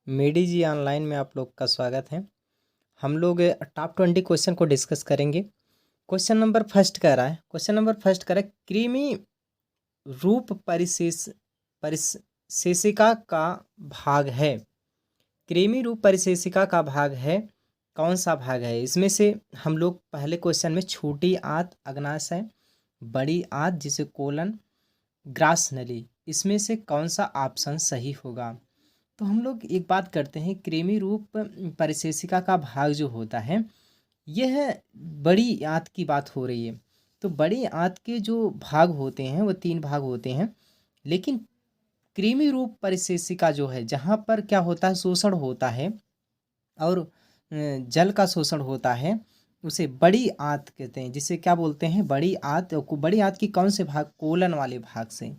मेडी जी online में आप लोग का स्वागत है। हम लोग टॉप 20 क्वेश्चन को डिस्कस करेंगे। क्वेश्चन नंबर फर्स्ट कह रहा है कृमि रूप परिशेषिका का भाग है। कृमि रूप परिशेषिका का भाग है, कौन सा भाग है? इसमें से हम लोग पहले क्वेश्चन में छोटी आंत अग्नाशय, बड़ी आंत जिसे कोलन, ग्रास नली, इसमें से कौन सा ऑप्शन सही होगा? तो हम लोग एक बात करते हैं, कृमि रूप परिशेषिका का भाग जो होता है यह बड़ी आंत की बात हो रही है। तो बड़ी आंत के जो भाग होते हैं वो 3 भाग होते हैं, लेकिन कृमि रूप परिशेषिका जो है जहाँ पर क्या होता है, शोषण होता है और जल का शोषण होता है, उसे बड़ी आंत कहते हैं। जिसे क्या बोलते हैं? बड़ी आंत। बड़ी आंत की कौन से भाग? कोलन वाले भाग से।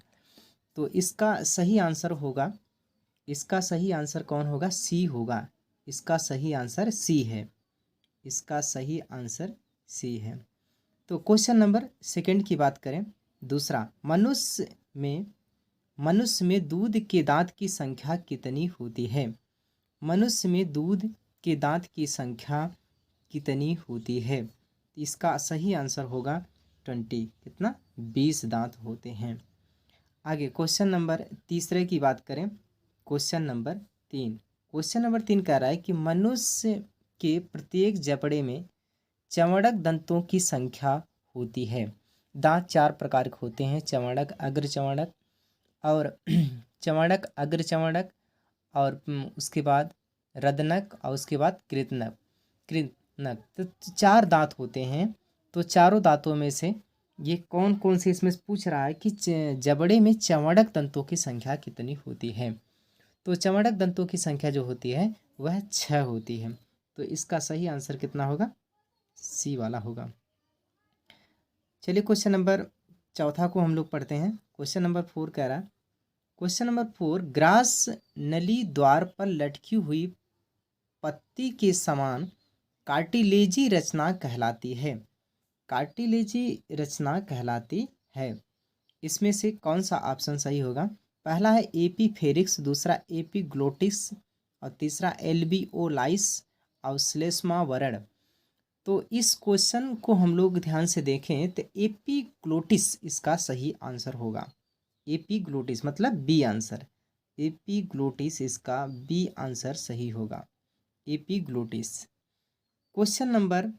तो इसका सही आंसर कौन होगा? सी होगा। इसका सही आंसर सी है। इसका सही आंसर सी है। तो क्वेश्चन नंबर सेकंड की बात करें, दूसरा, मनुष्य में दूध के दांत की संख्या कितनी होती है? मनुष्य में दूध के दांत की संख्या कितनी होती है? इसका सही आंसर होगा 20। कितना? 20 दांत होते हैं। आगे क्वेश्चन नंबर तीसरे की बात करें, क्वेश्चन नंबर 3 कह रहा है कि मनुष्य के प्रत्येक जबड़े में चमड़क दंतों की संख्या होती है। दांत 4 प्रकार के होते हैं, चमड़क, अग्र चमड़क और चमड़क, अग्र चमड़क और उसके बाद रदनक और उसके बाद कृतनक। तो 4 दांत होते हैं। तो चारों दांतों में से ये कौन कौन से इसमें पूछ रहा है कि जबड़े में चमड़क दंतों की संख्या कितनी होती है? तो चमड़क दंतों की संख्या जो होती है वह 6 होती है। तो इसका सही आंसर कितना होगा? सी वाला होगा। चलिए क्वेश्चन नंबर चौथा को हम लोग पढ़ते हैं। क्वेश्चन नंबर 4 कह रहा है, क्वेश्चन नंबर 4, ग्रास नली द्वार पर लटकी हुई पत्ती के समान कार्टिलेजी रचना कहलाती है। कार्टिलेजी रचना कहलाती है। इसमें से कौन सा ऑप्शन सही होगा? पहला है एपीफेरिक्स, दूसरा एपीग्लोटिस और तीसरा एल्वियोलाइस और श्लेष्मा वरण। तो इस क्वेश्चन को हम लोग ध्यान से देखें तो एपीग्लोटिस इसका सही आंसर होगा। एपीग्लोटिस मतलब बी आंसर। एपीग्लोटिस इसका बी आंसर सही होगा। एपीग्लोटिस। क्वेश्चन नंबर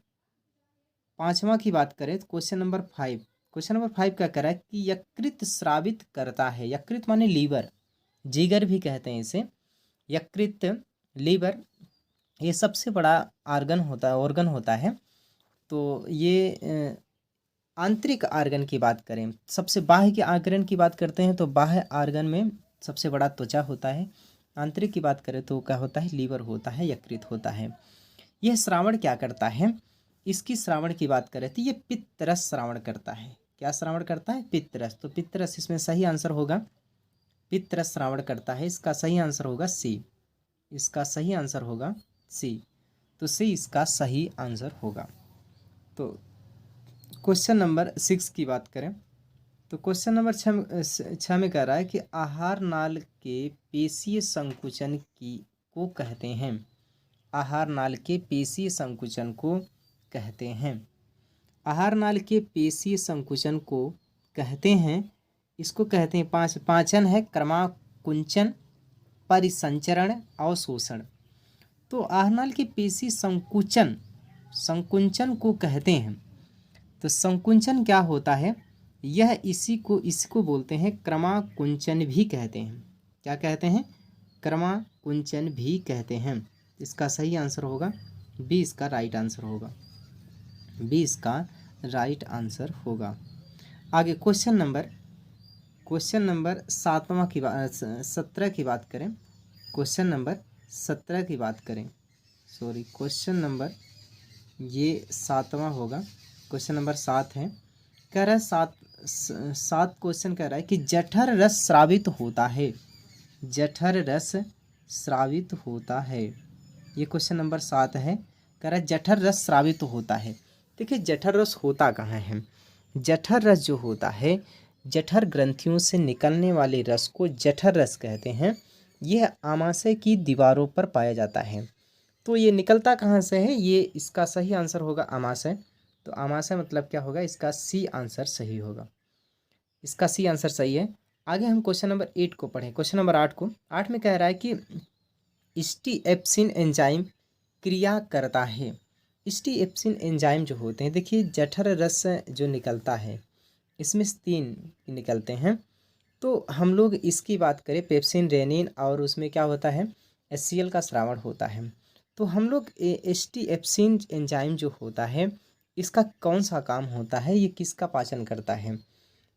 5वां की बात करें तो क्वेश्चन नंबर 5 क्या कह रहा है कि यकृत स्रावित करता है। यकृत माने लीवर, जिगर भी कहते हैं इसे। यकृत, लीवर, ये सबसे बड़ा ऑर्गन होता है। तो ये आंतरिक आर्गन की बात करें, सबसे बाह्य के आर्गन की बात करते हैं तो बाह्य आर्गन में सबसे बड़ा त्वचा होता है। आंतरिक की बात करें तो क्या होता है? लीवर होता है, यकृत होता है। यह श्रावण क्या करता है? इसकी श्रावण की बात करें तो ये पित्तरस श्रावण करता है। क्या श्रावण करता है? पित्तरस। तो पित्तरस इसमें सही आंसर होगा। पित्तरस श्रावण करता है। इसका सही आंसर होगा सी। इसका सही आंसर होगा सी। तो सी इसका सही आंसर होगा। तो क्वेश्चन नंबर 6 की बात करें तो क्वेश्चन नंबर 6 में कह रहा है कि आहार नाल के पेशीय संकुचन को कहते हैं। आहार नाल के पेशीय संकुचन को कहते हैं। आहार नाल के पेशीय संकुचन को कहते हैं, इसको कहते हैं पाचन है, क्रमाकुंचन, परिसंचरण और शोषण। तो आहार नाल के पेशी संकुचन को कहते हैं। तो संकुचन क्या होता है? यह इसको बोलते हैं क्रमाकुंचन भी कहते हैं। क्या कहते हैं? क्रमाकुंचन भी कहते हैं। इसका सही आंसर होगा बी। इसका राइट आंसर होगा। बी इसका राइट आंसर होगा। आगे क्वेश्चन नंबर 17 की बात करें। क्वेश्चन नंबर 17 की बात करें, सॉरी क्वेश्चन नंबर ये 7वां होगा। क्वेश्चन नंबर 7 है। कह रहा है 7 क्वेश्चन कह रहा है कि जठर रस स्रावित होता है। जठर रस स्रावित होता है। ये क्वेश्चन नंबर 7 है। कह रहा है जठर रस स्रावित होता है। देखिए जठर रस होता कहाँ है? जठर रस जो होता है, जठर ग्रंथियों से निकलने वाले रस को जठर रस कहते हैं। यह आमाशय की दीवारों पर पाया जाता है। तो ये निकलता कहाँ से है, ये इसका सही आंसर होगा आमाशय। तो आमाशय मतलब क्या होगा, इसका सी आंसर सही होगा, इसका सी आंसर सही है। आगे हम क्वेश्चन नंबर 8 को पढ़ें। क्वेश्चन नंबर 8 को, 8 में कह रहा है कि स्टीएप्सिन एंजाइम क्रिया करता है। स्टीएप्सिन एंजाइम जो होते हैं, देखिए जठर रस जो निकलता है इसमें से 3 निकलते हैं। तो हम लोग इसकी बात करें, पेप्सिन, रेनिन और उसमें क्या होता है, HCl का स्रावण होता है। तो हम लोग स्टीएप्सिन एंजाइम जो होता है इसका कौन सा काम होता है, ये किसका पाचन करता है।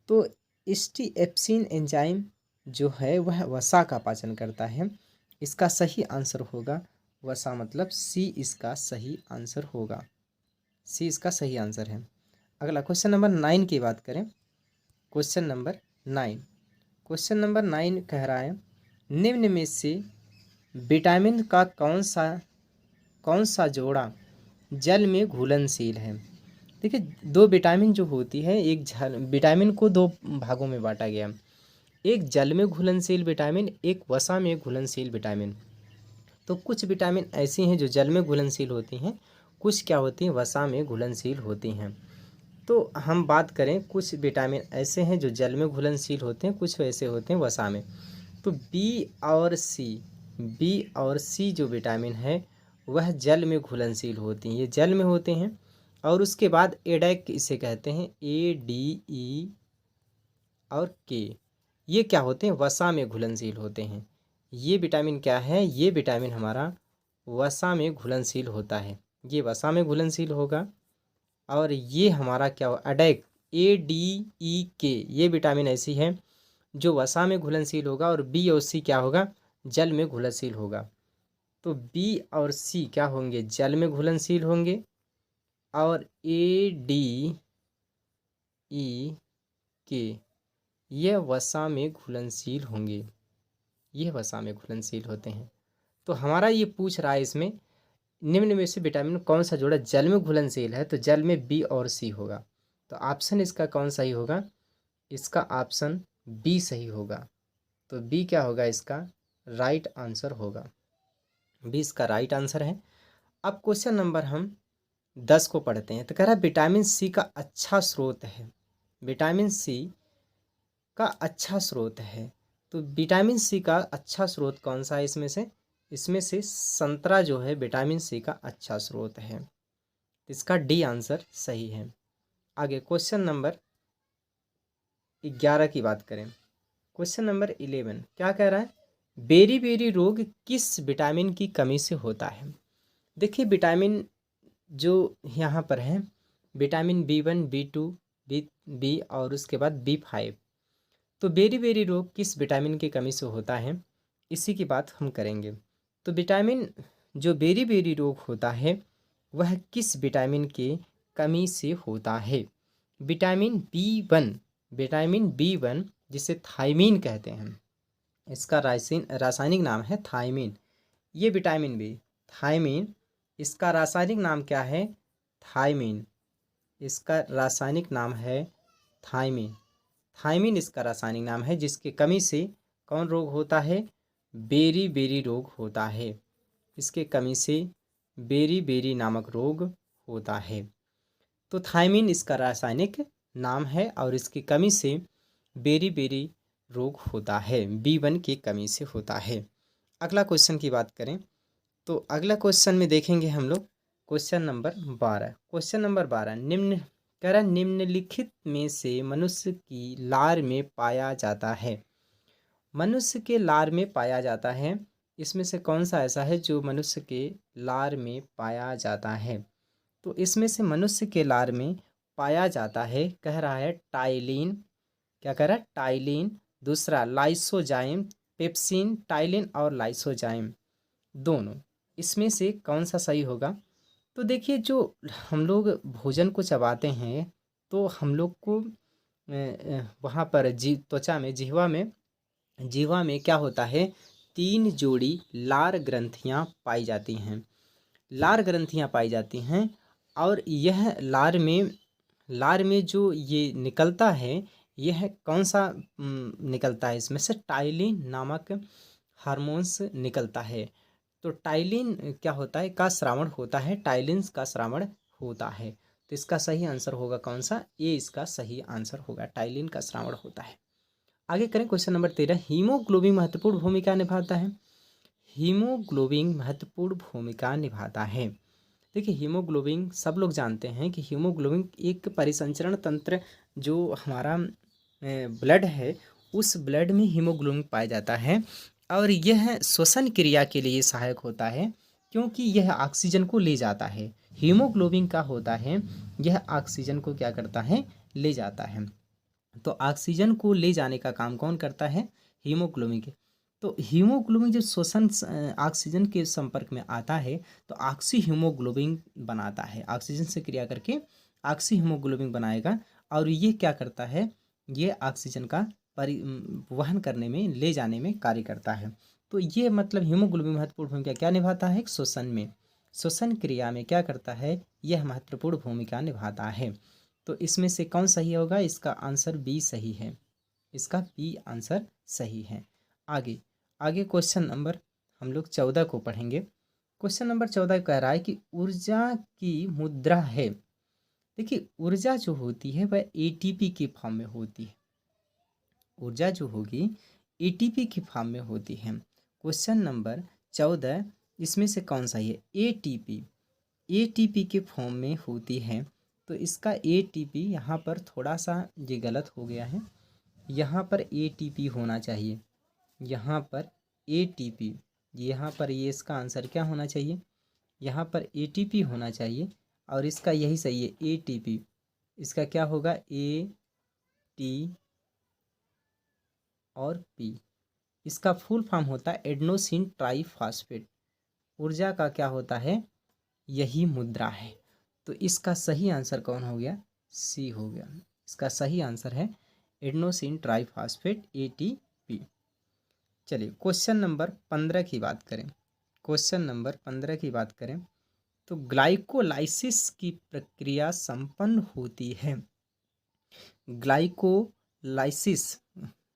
तो स्टीएप्सिन एंजाइम जो है वह वसा का पाचन करता है। इसका सही आंसर होगा वसा, मतलब सी इसका सही आंसर होगा, सी इसका सही आंसर है। अगला क्वेश्चन नंबर 9 की बात करें। क्वेश्चन नंबर 9, क्वेश्चन नंबर 9 कह रहा है, निम्न में से विटामिन का कौन सा जोड़ा जल में घुलनशील है। देखिए 2 विटामिन जो होती है, एक विटामिन को 2 भागों में बांटा गया, एक जल में घुलनशील विटामिन, एक वसा में घुलनशील विटामिन। तो कुछ विटामिन ऐसी हैं जो जल में घुलनशील होती हैं, कुछ क्या होती हैं, वसा में घुलनशील होती हैं। तो हम बात करें, कुछ विटामिन ऐसे हैं जो जल में घुलनशील होते हैं, कुछ ऐसे होते हैं वसा में। तो बी और सी जो विटामिन है वह जल में घुलनशील होती हैं, ये जल में होते हैं। और उसके बाद एडेक इसे कहते हैं, ADE और के, ये क्या होते हैं, वसा में घुलनशील होते हैं। ये विटामिन क्या है, ये विटामिन हमारा वसा में घुलनशील होता है, ये वसा में घुलनशील होगा। और ये हमारा क्या हो, अडैक ADEK, ये विटामिन ऐसी है जो वसा में घुलनशील होगा। और बी और सी क्या होगा, जल में घुलनशील होगा। तो बी और सी क्या होंगे, जल में घुलनशील होंगे। और ADEK ये वसा में घुलनशील होंगे, ये वसा में घुलनशील होते हैं। तो हमारा ये पूछ रहा है इसमें, निम्न में से विटामिन कौन सा जोड़ा जल में घुलनशील है, तो जल में बी और सी होगा। तो ऑप्शन इसका कौन सही होगा, इसका ऑप्शन बी सही होगा। तो बी क्या होगा, इसका राइट आंसर होगा, बी इसका राइट आंसर है। अब क्वेश्चन नंबर हम 10 को पढ़ते हैं। तो कह रहा है विटामिन सी का अच्छा स्रोत है, विटामिन सी का अच्छा स्रोत है। तो विटामिन सी का अच्छा स्रोत कौन सा है, इसमें से संतरा जो है विटामिन सी का अच्छा स्रोत है। इसका डी आंसर सही है। आगे क्वेश्चन नंबर 11 की बात करें। क्वेश्चन नंबर 11 क्या कह रहा है, बेरी बेरी रोग किस विटामिन की कमी से होता है। देखिए विटामिन जो यहाँ पर है, विटामिन B1, B2, बी और उसके बाद B5। तो बेरी बेरी रोग किस विटामिन की कमी से होता है, इसी की बात हम करेंगे। तो विटामिन जो बेरी बेरी रोग होता है वह किस विटामिन की कमी से होता है। विटामिन B1 जिसे थायमीन कहते हैं, इसका रासायनिक नाम है थायमीन। ये विटामिन बी थायमीन, इसका रासायनिक नाम क्या है, थायमीन, इसका रासायनिक नाम है थायमीन। थायमीन इसका रासायनिक नाम है, जिसकी कमी से कौन रोग होता है, बेरी बेरी रोग होता है। इसके कमी से बेरी बेरी नामक रोग होता है। तो थायमीन इसका रासायनिक नाम है और इसकी कमी से बेरी बेरी रोग होता है, B1 की कमी से होता है। अगला क्वेश्चन की बात करें तो अगला क्वेश्चन में देखेंगे हम लोग क्वेश्चन नंबर 12। क्वेश्चन नंबर 12 निम्नलिखित में से मनुष्य की लार में पाया जाता है। मनुष्य के लार में पाया जाता है, इसमें से कौन सा ऐसा है जो मनुष्य के लार में पाया जाता है। तो इसमें से मनुष्य के लार में पाया जाता है, कह रहा है टाइलिन, क्या कह रहा है, टाइलिन। दूसरा लाइसोजाइम, पेप्सिन, टाइलिन और लाइसोजाइम दोनों, इसमें से कौन सा सही होगा। तो देखिए जो हम लोग भोजन को चबाते हैं तो हम लोग को वहाँ पर त्वचा में, जीवा में क्या होता है, 3 जोड़ी लार ग्रंथियाँ पाई जाती हैं, लार ग्रंथियाँ पाई जाती हैं। और यह लार में जो ये निकलता है, यह कौन सा निकलता है, इसमें से टाइलिन नामक हार्मोन्स निकलता है। तो टाइलिन क्या होता है, का श्रावण होता है, टाइलिन्स का श्रावण होता है। तो इसका सही आंसर होगा कौन सा, ये इसका सही आंसर होगा, टाइलिन का श्रावण होता है। आगे करें क्वेश्चन नंबर 13, हीमोग्लोबिन महत्वपूर्ण भूमिका निभाता है। हीमोग्लोबिन महत्वपूर्ण भूमिका निभाता है। देखिए हीमोग्लोबिन सब लोग जानते हैं कि हीमोग्लोबिन एक परिसंचरण तंत्र, जो हमारा ब्लड है उस ब्लड में हीमोग्लोबिन पाया जाता है और यह श्वसन क्रिया के लिए सहायक होता है, क्योंकि यह ऑक्सीजन को ले जाता है। हीमोग्लोबिन का होता है, यह ऑक्सीजन को क्या करता है, ले जाता है। तो ऑक्सीजन को ले जाने का काम कौन करता है, हीमोग्लोबिन के। तो हीमोग्लोबिन जब श्वसन ऑक्सीजन के संपर्क में आता है तो ऑक्सी हीमोग्लोबिन बनाता है, ऑक्सीजन से क्रिया करके ऑक्सी हीमोग्लोबिन बनाएगा और ये क्या करता है, ये ऑक्सीजन का वहन करने में, ले जाने में कार्य करता है। तो ये मतलब हीमोग्लोबिन महत्वपूर्ण भूमिका क्या निभाता है, श्वसन में, श्वसन क्रिया में क्या करता है, यह महत्वपूर्ण भूमिका निभाता है। तो इसमें से कौन सही होगा, इसका आंसर बी सही है, इसका बी आंसर सही है। आगे आगे क्वेश्चन नंबर हम लोग 14 को पढ़ेंगे। क्वेश्चन नंबर 14 कह रहा है कि ऊर्जा की मुद्रा है। देखिए ऊर्जा जो होती है वह एटीपी के फॉर्म में होती है, ऊर्जा जो होगी एटीपी के फॉर्म में होती है। क्वेश्चन नंबर 14 इसमें से कौन सा है, एटीपी, एटीपी के फॉर्म में होती है। तो इसका एटीपी यहाँ पर थोड़ा सा ये गलत हो गया है, यहाँ पर एटीपी होना चाहिए, यहाँ पर एटीपी, यहाँ पर ये इसका आंसर क्या होना चाहिए, यहाँ पर एटीपी होना चाहिए और इसका यही सही है एटीपी। इसका क्या होगा, ए टी और पी, इसका फुल फॉर्म होता है एडेनोसिन ट्राइफॉस्फेट। ऊर्जा का क्या होता है, यही मुद्रा है। तो इसका सही आंसर कौन हो गया, सी हो गया, इसका सही आंसर है एडेनोसिन ट्राइफॉस्फेट एटीपी। चलिए क्वेश्चन नंबर 15 की बात करें, क्वेश्चन नंबर 15 की बात करें तो ग्लाइकोलाइसिस की प्रक्रिया संपन्न होती है। ग्लाइकोलाइसिस,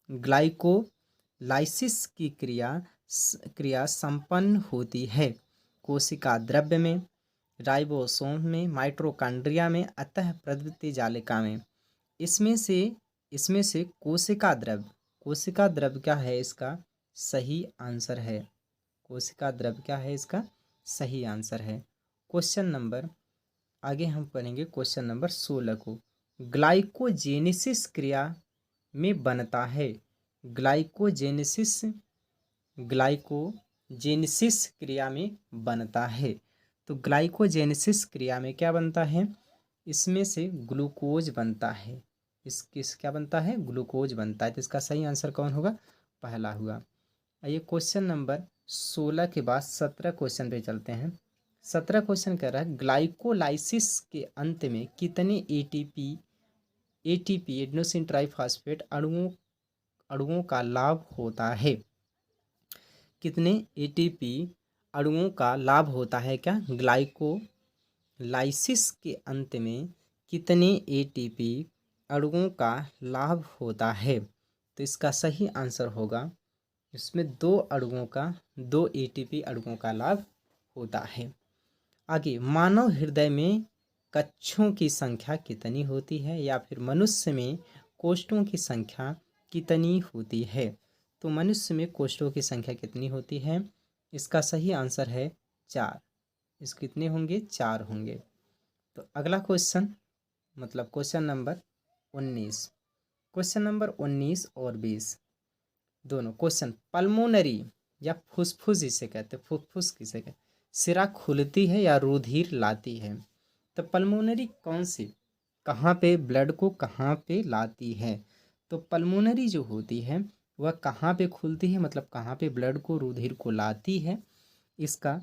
ग्लाइकोलाइसिस की क्रिया संपन्न होती है कोशिका द्रव्य में, राइबोसोम में, माइटोकॉन्ड्रिया में, अतः प्रवृत्ति जालिका में। इसमें से कोशिका द्रव्य क्या है, इसका सही आंसर है, कोशिका द्रव्य क्या है, इसका सही आंसर है। क्वेश्चन नंबर आगे हम पढ़ेंगे क्वेश्चन नंबर 16 को, ग्लाइकोजेनेसिस क्रिया में बनता है। ग्लाइकोजेनेसिस क्रिया में बनता है। तो ग्लाइकोजेनेसिस क्रिया में क्या बनता है, इसमें से ग्लूकोज बनता है, किस क्या बनता है, ग्लूकोज बनता है। तो इसका सही आंसर कौन होगा, पहला हुआ। आइए क्वेश्चन नंबर 16 के बाद 17 क्वेश्चन पे चलते हैं। 17 क्वेश्चन कह रहा है ग्लाइकोलाइसिस के अंत में कितने एटीपी एडेनोसिन ट्राइफॉस्फेट अणुओं का लाभ होता है। कितने एटीपी अणुओं का लाभ होता है, क्या, ग्लाइकोलाइसिस के अंत में कितने एटीपी अणुओं का लाभ होता है। तो इसका सही आंसर होगा, इसमें दो एटीपी अणुओं का लाभ होता है। आगे मानव हृदय में कक्षों की संख्या कितनी होती है, या फिर मनुष्य में कोष्ठों की संख्या कितनी होती है। तो मनुष्य में कोष्ठों की संख्या कितनी होती है, इसका सही आंसर है 4, इस कितने होंगे, 4 होंगे। तो अगला क्वेश्चन मतलब क्वेश्चन नंबर 19, क्वेश्चन नंबर 19 और 20 दोनों क्वेश्चन, पल्मोनरी या फुसफुस इसे कहते हैं, फुसफुस किसे कहते हैं, सिरा खुलती है या रुधिर लाती है। तो पल्मोनरी कौन सी, कहाँ पे ब्लड को कहाँ पे लाती है। तो पल्मोनरी जो होती है वह कहाँ पे खुलती है, मतलब कहाँ पे ब्लड को, रुधिर को लाती है, इसका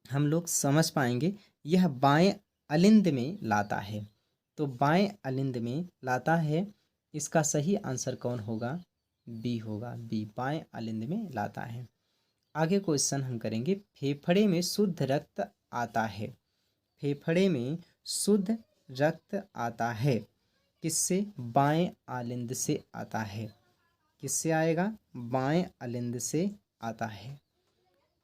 हम लोग समझ पाएंगे। यह बाएं अलिंद में लाता है, तो बाएं अलिंद में लाता है, इसका सही आंसर कौन होगा, बी होगा, बी, बाएं अलिंद में लाता है। आगे क्वेश्चन हम करेंगे, फेफड़े में शुद्ध रक्त आता है। फेफड़े में शुद्ध रक्त आता है किससे, बाएं अलिंद से आता है। किससे आएगा, बाएं अलिंद से आता है।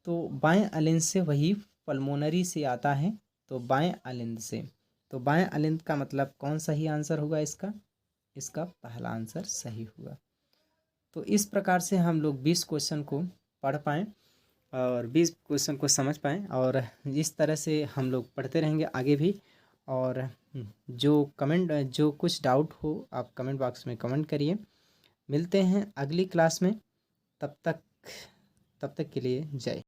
तो बाएं अलिंद से वही पल्मोनरी से आता है, तो बाएं अलिंद से। तो बाएं अलिंद का मतलब कौन सही आंसर होगा इसका? इसका पहला आंसर सही होगा। तो इस प्रकार से हम लोग 20 क्वेश्चन को पढ़ पाएँ और 20 क्वेश्चन को समझ पाएँ, और इस तरह से हम लोग पढ़ते रहेंगे आगे भी। और जो कुछ डाउट हो आप कमेंट बॉक्स में कमेंट करिए। मिलते हैं अगली क्लास में, तब तक के लिए जय।